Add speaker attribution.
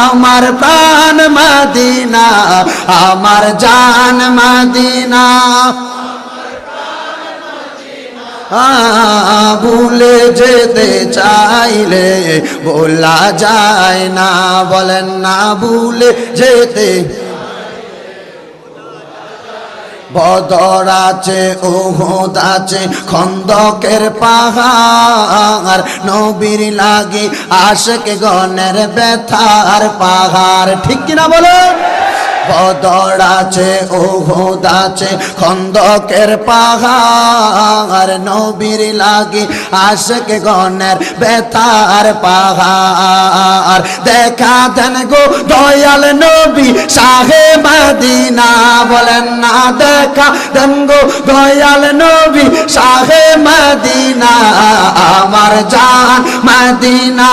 Speaker 1: আমার প্রাণ মদিনা, আমার জান মদিনা। ভুলে যেতে চাইলে বলা যায় না, বলেন না ভুলে যেতে। বদর আছে, উহুদ আছে, খন্দকের পাহাড়, নবীর লাগি আশিক গণের ব্যথার পাহাড়। ঠিক কিনা বলেন? বদর আছে, উহুদ আছে, খন্দকের পাহাড়, নবীর লাগি আশিক গণের ব্যথার পাহাড়। দেখা দেন গো দয়াল নবী শাহে মদিনা, বলেন না দেখা দেন গো দয়াল নবী শাহে মদিনা, আমার জান মদিনা।